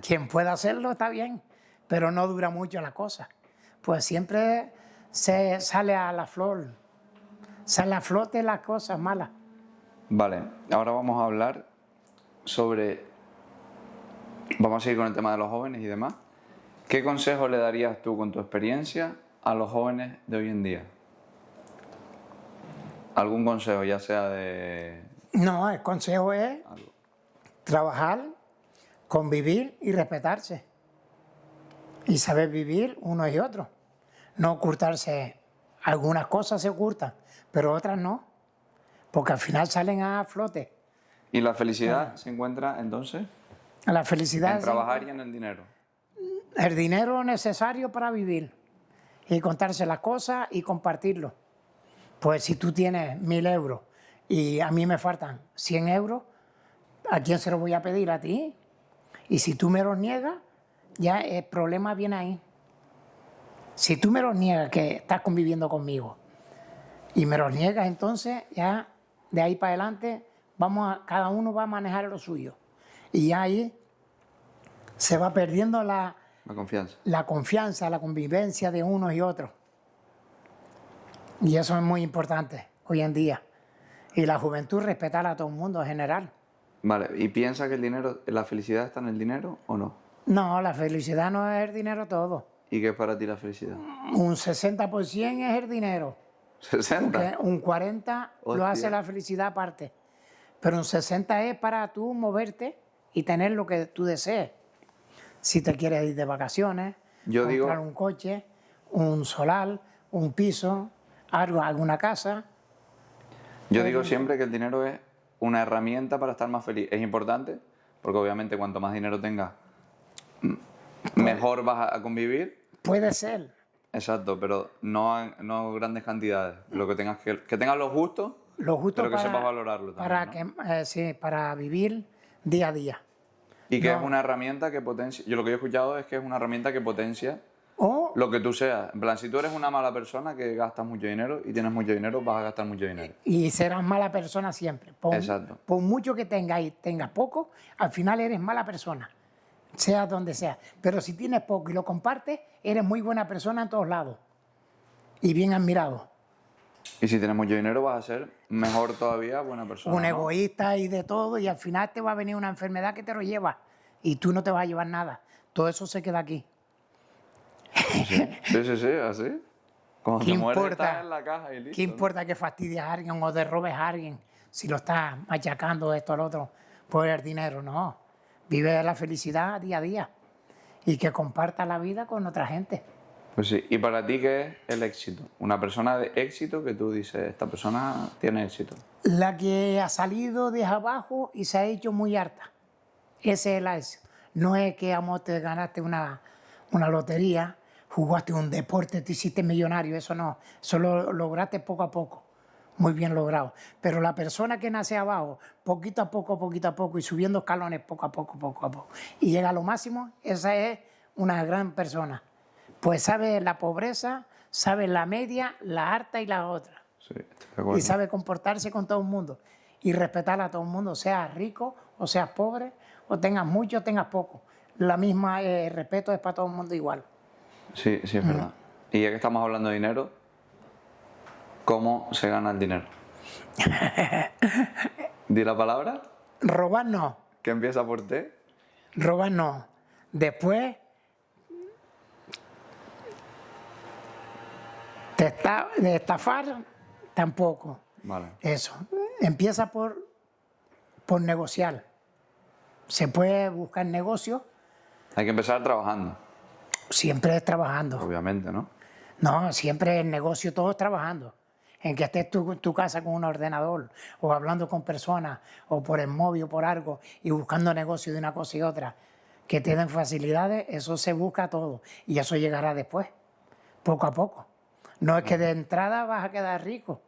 Quien pueda hacerlo está bien, pero no dura mucho la cosa. Pues siempre se sale a la flor, sale a flote las cosas malas. Vale, ahora vamos a hablar sobre... Vamos a seguir con el tema de los jóvenes y demás. ¿Qué consejo le darías tú con tu experiencia a los jóvenes de hoy en día? ¿Algún consejo, ya sea de... No, el consejo es algo? trabajar, convivir y respetarse. Y saber vivir uno y otro. No ocultarse. Algunas cosas se ocultan, pero otras no. Porque al final salen a flote. ¿Y la felicidad se encuentra entonces La felicidad en es trabajar y en el dinero? el dinero necesario para vivir. Y contarse las cosas y compartirlo. Pues si tú tienes 1.000 euros y a mí me faltan 100 euros, ¿a quién se los voy a pedir? A ti. Y si tú me los niegas, ya el problema viene ahí. Si tú me los niegas que estás conviviendo conmigo y me los niegas, entonces ya de ahí para adelante cada uno va a manejar lo suyo. Y ya ahí se va perdiendo La confianza. la confianza, la convivencia de unos y otros. Y eso es muy importante hoy en día. Y la juventud respetar a todo el mundo en general. Vale, ¿y piensa que el dinero, la felicidad está en el dinero o no? No, la felicidad no es el dinero todo. ¿Y qué es para ti la felicidad? Un 60% es el dinero. ¿60? Que un 40% lo Hostia. hace la felicidad aparte. Pero un 60% es para tú moverte y tener lo que tú desees. Si te quieres ir de vacaciones, Yo comprar digo- un coche, un solar, un piso, alguna casa. Yo digo siempre que el dinero es una herramienta para estar más feliz. Es importante, porque obviamente cuanto más dinero tengas, mejor vas a convivir. Puede ser. Exacto, pero no grandes cantidades. Lo que tengas que tengas los gustos, Lo justo pero que sepas valorarlo también, ¿no? sí, para vivir día a día. Y que No. es una herramienta que potencia. Yo lo que yo he escuchado es que es una herramienta que potencia O, lo que tú seas. En plan, si tú eres una mala persona que gastas mucho dinero y tienes mucho dinero, vas a gastar mucho dinero. y serás mala persona siempre. Exacto. Por mucho que tengas y tengas poco, al final eres mala persona, sea donde sea. Pero si tienes poco y lo compartes, eres muy buena persona en todos lados y bien admirado. Y si tienes mucho dinero, vas a ser mejor todavía buena persona. Un ¿no? egoísta y de todo, y al final te va a venir una enfermedad que te lo lleva y tú no te vas a llevar nada. Todo eso se queda aquí. Sí, así. Cuando ¿Qué te mueres importa? estás en la caja y listo. ¿Qué importa que fastidies a alguien o derrobes a alguien si lo estás machacando esto al otro por el dinero? No. Vive la felicidad día a día y que comparta la vida con otra gente. Pues sí. ¿Y para ti qué es el éxito? Una persona de éxito que tú dices, esta persona tiene éxito. La que ha salido de abajo y se ha hecho muy harta. Ese es el éxito. No es que amor, te ganaste una lotería, jugaste un deporte, te hiciste millonario, eso no. Eso lo lograste poco a poco. Muy bien logrado. Pero la persona que nace abajo, poquito a poco y subiendo escalones poco a poco, y llega a lo máximo, esa es una gran persona. Pues sabe la pobreza, sabe la media, la alta y la otra. Sí, estoy de acuerdo. Y sabe comportarse con todo el mundo y respetar a todo el mundo, seas rico o seas pobre, o tengas mucho o tengas poco. La misma respeto es para todo el mundo igual. Sí, es verdad. Y ya que estamos hablando de dinero, ¿cómo se gana el dinero? Di la palabra, Robar no, que empieza por T. robar no. Después, de estafar tampoco. Vale. Eso. Empieza por negociar. Se puede buscar negocio, Hay que empezar trabajando, siempre es trabajando. obviamente, ¿no? No, siempre el negocio todo es trabajando. En que estés tú en tu casa con un ordenador o hablando con personas o por el móvil o por algo y buscando negocio de una cosa y otra que te den facilidades, eso se busca todo y eso llegará después, poco a poco. No es que de entrada vas a quedar rico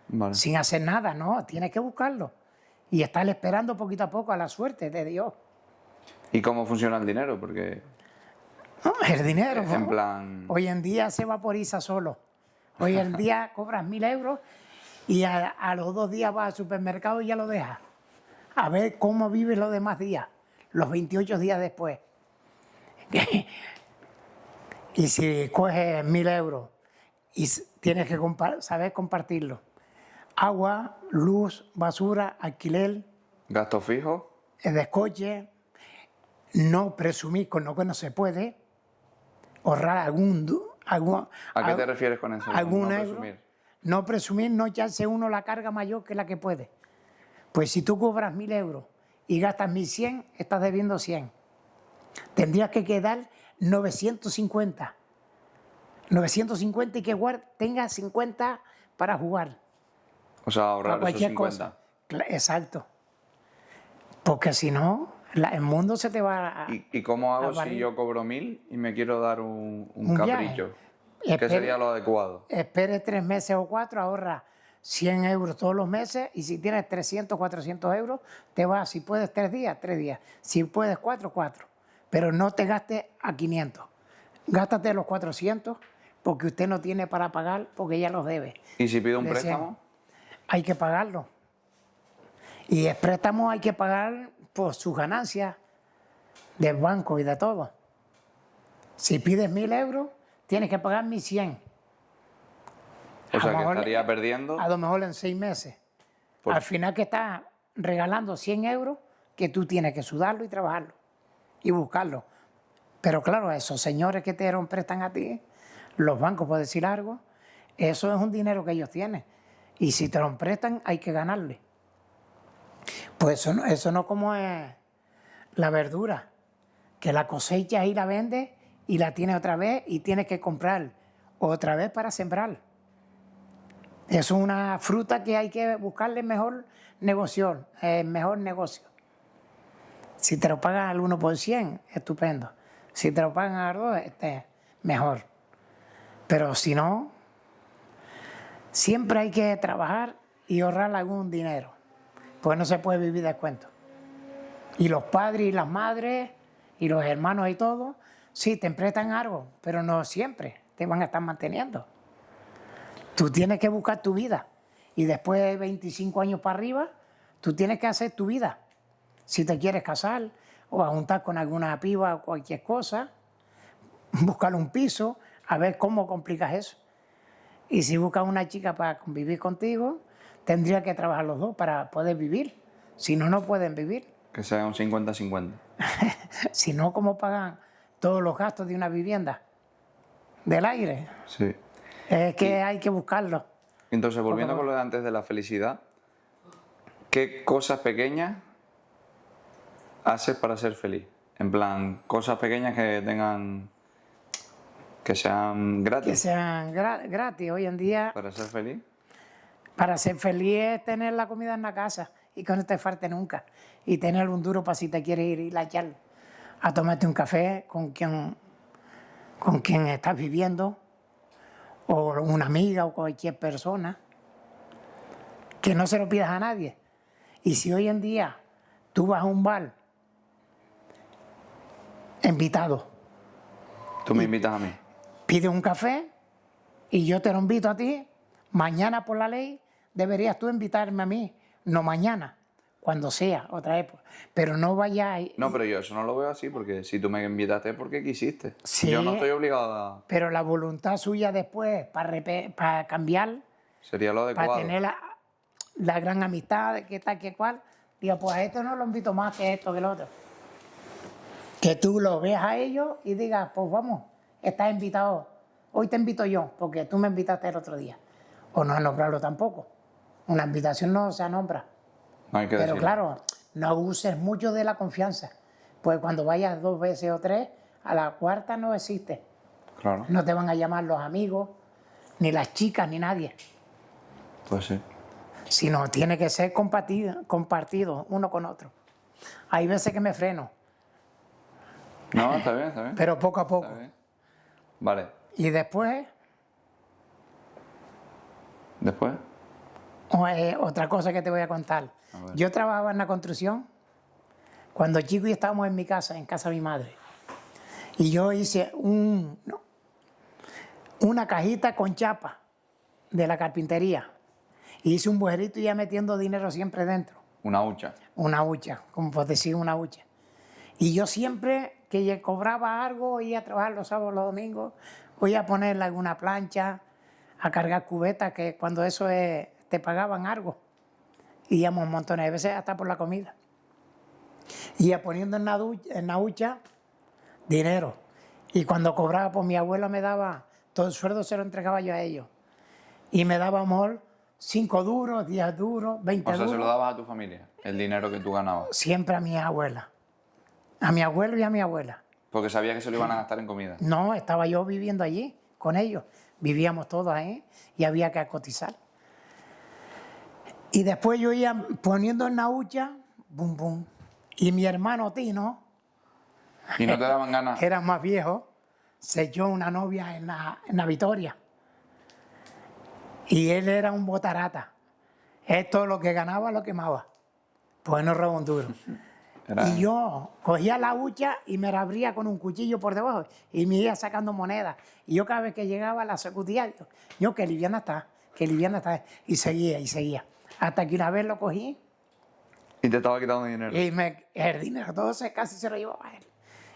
Vale. sin hacer nada, no, tienes que buscarlo y estar esperando poquito a poco a la suerte de Dios. ¿Y cómo funciona el dinero? Porque, No, el dinero, en ¿no? plan, Hoy en día se vaporiza solo. Hoy en día cobras 1.000 euros y a los 2 días vas al supermercado y ya lo dejas. A ver cómo vives los demás días, los 28 días después. Y si coges 1.000 euros y tienes que saber compartirlo. Agua, luz, basura, alquiler, gasto fijo, descoche, no presumir con lo que no se puede, ahorrar ¿a qué te refieres con eso? algún No euro. presumir. No presumir, no echarse uno la carga mayor que la que puede. Pues si tú cobras 1.000 euros y gastas 1.100, estás debiendo 100. Tendrías que quedar 950. 950 y que tengas 50 para jugar. O sea, ahorrar Para esos cualquier 50. cosa. Exacto. Porque si no, el mundo se te va a... ¿Y cómo hago si barrer. yo cobro 1.000 y me quiero dar un viaje. capricho? ¿Qué Espere- sería lo adecuado? Espere 3 meses o 4, ahorra 100 euros todos los meses y si tienes 300, 400 euros, te vas, si puedes 3 días, 3 días. Si puedes 4, 4. Pero no te gastes a 500. Gástate los 400 porque usted no tiene para pagar porque ya los debe. ¿Y si pido un De 100. préstamo? Hay que pagarlo. Y el préstamo hay que pagar por sus ganancias del banco y de todo. Si pides 1.000 euros, tienes que pagar 1.100. O A sea, lo que mejor- estaría perdiendo. A lo mejor en 6 meses. Pues- Al final que estás regalando 100 euros que tú tienes que sudarlo y trabajarlo y buscarlo. Pero claro, esos señores que te prestan a ti, los bancos, por decir algo, eso es un dinero que ellos tienen. Y si te lo prestan, hay que ganarle. Pues eso no como es la verdura, que la cosechas y la vendes y la tienes otra vez y tienes que comprar otra vez para sembrar. Es una fruta que hay que buscarle mejor negocio, mejor negocio. Si te lo pagan al 1%, estupendo. Si te lo pagan al 2%, mejor. Pero si no, siempre hay que trabajar y ahorrar algún dinero, pues no se puede vivir de cuento. Y los padres y las madres y los hermanos y todo, sí, te prestan algo, pero no siempre te van a estar manteniendo. Tú tienes que buscar tu vida y después de 25 años para arriba, tú tienes que hacer tu vida. Si te quieres casar o a juntar con alguna piba o cualquier cosa, buscar un piso, a ver cómo complicas eso. Y si buscas una chica para convivir contigo, tendría que trabajar los dos para poder vivir. Si no, no pueden vivir. Que sea un 50-50. Si no, ¿cómo pagan todos los gastos de una vivienda? Del aire. Sí. Es que hay que buscarlo. Entonces, volviendo con lo de antes de la felicidad, ¿qué cosas pequeñas haces para ser feliz? En plan, cosas pequeñas que tengan... que sean gratis. Que sean gratis. Hoy en día, ¿Para ser feliz? para ser feliz es tener la comida en la casa y que no te falte nunca. Y tener un duro para si te quieres ir a echar a tomarte un café con quien estás viviendo, o una amiga o cualquier persona. Que no se lo pidas a nadie. Y si hoy en día tú vas a un bar invitado, Tú me invitas a mí. pides un café y yo te lo invito a ti, mañana por la ley deberías tú invitarme a mí, no mañana, cuando sea, otra época. Pero no vayas... No, pero yo eso no lo veo así, porque si tú me invitaste es porque quisiste. Sí. Yo no estoy obligado a... Pero la voluntad suya después para cambiar, Sería lo para adecuado. tener la gran amistad, de que tal, que cual, digo, pues a esto no lo invito más que esto, que lo otro. Que tú lo veas a ellos y digas, pues vamos, estás invitado, hoy te invito yo, porque tú me invitaste el otro día. O no nombrarlo tampoco. Una invitación no se nombra. No hay que Pero decirlo. claro, no uses mucho de la confianza. Pues cuando vayas 2 veces o 3, a la cuarta no existe. Claro. No te van a llamar los amigos, ni las chicas, ni nadie. Pues sí. Sino tiene que ser compartido uno con otro. Hay veces que me freno, No, está bien, está bien. pero poco a poco. Está bien. Vale. Y después, ¿Después? otra cosa que te voy a contar. A ver. Yo trabajaba en la construcción cuando chico y estábamos en mi casa, en casa de mi madre. Y yo hice una cajita con chapa de la carpintería. Y hice un bujerito y ya metiendo dinero siempre dentro. Una hucha. Una hucha, como por decir una hucha. Y yo siempre que cobraba algo, iba a trabajar los sábados, los domingos, o iba a ponerle alguna plancha, a cargar cubetas, que cuando eso te pagaban algo. Íbamos montones de veces hasta por la comida. Iba poniendo en la hucha dinero. Y cuando cobraba, pues mi abuela me daba, todo el sueldo se lo entregaba yo a ellos. Y me daba, amor, 5 duros, 10 duros, 20 O sea, duros. se lo dabas a tu familia, el dinero que tú ganabas. Siempre a mi abuela. A mi abuelo y a mi abuela. Porque sabía que se lo iban a gastar en comida. No, estaba yo viviendo allí con ellos. Vivíamos todos ahí y había que cotizar. Y después yo iba poniendo en la hucha, bum, bum. Y mi hermano Tino, Y no te daban ganas. que era más viejo, se echó una novia en la Vitoria. Y él era un botarata. Esto lo que ganaba lo quemaba. Pues no robó un duro. Era- Y yo cogía la hucha y me la abría con un cuchillo por debajo y me iba sacando monedas. Y yo cada vez que llegaba a la sacudía, yo qué liviana está, qué liviana está. Y seguía y seguía. Hasta que una vez lo cogí Y te estaba quitando dinero. y el dinero todo casi se lo llevaba él.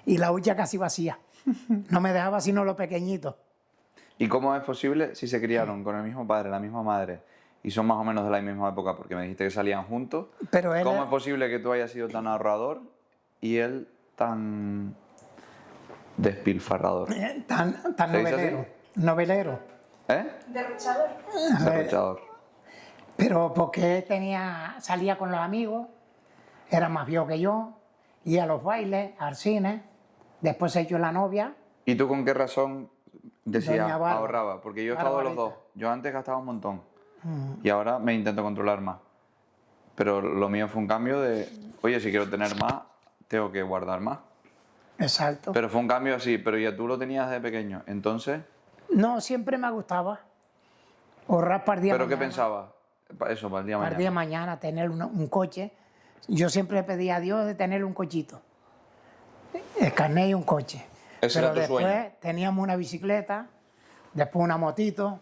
Y la hucha casi vacía. No me dejaba sino lo pequeñito. ¿Y cómo es posible si se criaron con el mismo padre, la misma madre, y son más o menos de la misma época, porque me dijiste que salían juntos? Pero él ¿Cómo es posible que tú hayas sido tan ahorrador y él tan despilfarrador? tan ¿Se dice novelero. así? Novelero. ¿Eh? Derrochador. Derrochador. Pero porque salía con los amigos, era más viejo que yo, iba a los bailes, al cine, después se echó la novia. ¿Y tú con qué razón decías Doña Bárbara. ahorraba? Porque yo he estado de los dos. Barbarita. Yo antes gastaba un montón. y ahora me intento controlar más. Pero lo mío fue un cambio de, oye, si quiero tener más, tengo que guardar más. Exacto. Pero fue un cambio así, pero ya tú lo tenías de pequeño, entonces, No, siempre me gustaba ahorrar para el día ¿pero qué mañana. pensabas? Eso, para el día de Para el día mañana. mañana, tener un coche. Yo siempre pedía a Dios de tener un cochito. El carnet y un coche. Ese Pero era tu después sueño. teníamos una bicicleta, después una motito,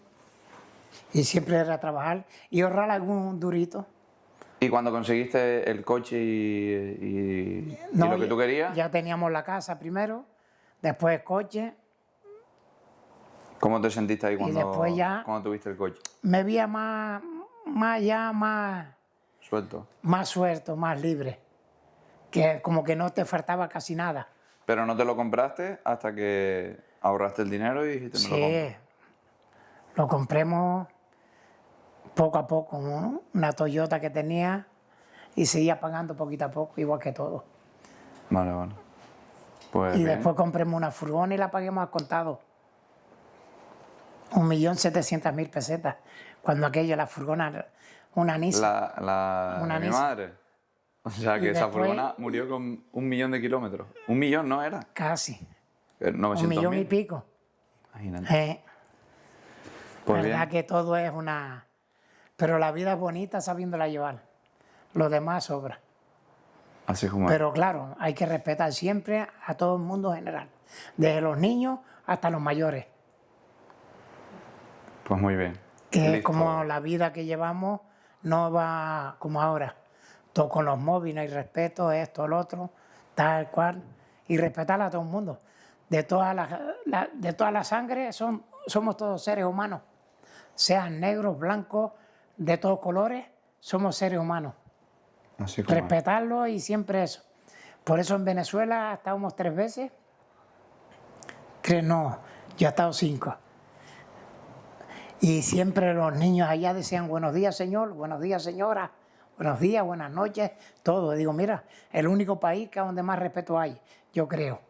y siempre era trabajar y ahorrar algún durito. Y cuando conseguiste el coche y No, lo que tú querías, Ya teníamos la casa primero, después el coche. ¿cómo te sentiste ahí después ya- cuando tuviste el coche? Me veía más Suelto. suelto, más libre. Que como que no te faltaba casi nada. Pero no te lo compraste hasta que ahorraste el dinero y dijiste, me lo compro. Sí, lo compremos poco a poco, ¿no? Una Toyota que tenía y seguía pagando poquito a poco, igual que todo. Vale, vale. Pues Y bien. después compremos una furgona y la paguemos al contado. 1.700.000 pesetas. Cuando aquello, la furgona, una Nissan. La Una de mi Nissan. madre. O sea, Y que esa después- furgona murió con 1.000.000 de kilómetros. 1.000.000 no era. Casi. 900.000. 1.000.000 y pico. Imagínate. Pues verdad bien. que todo es una... Pero la vida es bonita sabiéndola llevar. Lo demás sobra. Así como es. Pero claro, hay que respetar siempre a todo el mundo en general. Desde los niños hasta los mayores. Pues muy bien. Que es Listo. como la vida que llevamos no va como ahora. Todo con los móviles, no hay respeto, esto, lo otro, tal cual. Y respetar a todo el mundo. De toda la sangre somos todos seres humanos. Sean negros, blancos, de todos colores, somos seres humanos. Así como es. Respetarlo y siempre eso. Por eso en Venezuela estábamos 3 veces. No, yo he estado 5. Y siempre los niños allá decían buenos días, señor, buenos días, señora, buenos días, buenas noches, todo. Digo, mira, el único país que es donde más respeto hay, yo creo.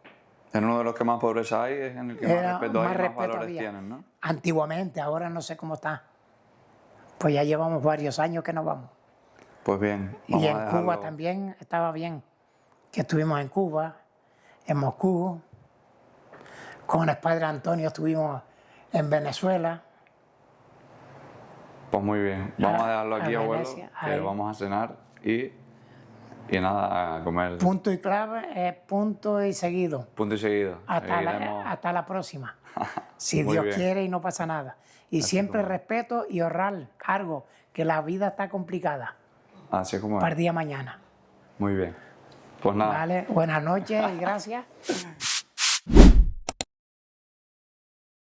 En uno de los que más pobreza hay es en el que más Era respeto hay y más respeto valores había. tienen, ¿no? Antiguamente, ahora no sé cómo está. Pues ya llevamos varios años que nos vamos. Pues bien. Y vamos a en dejarlo. Cuba también estaba bien, que estuvimos en Cuba, en Moscú, con el padre Antonio estuvimos en Venezuela. Pues muy bien. Vamos a dejarlo a aquí, abuelo, Venecia, que ahí. vamos a cenar y nada, a comer. Punto y clave es punto y seguido. Punto y seguido. Hasta Seguiremos. hasta la próxima. Si Muy Dios bien. quiere y no pasa nada. Y siempre respeto y ahorrar algo, que la vida está complicada Así es como es. para el día mañana. Muy bien. Pues nada. ¿Vale? Buenas noches y gracias.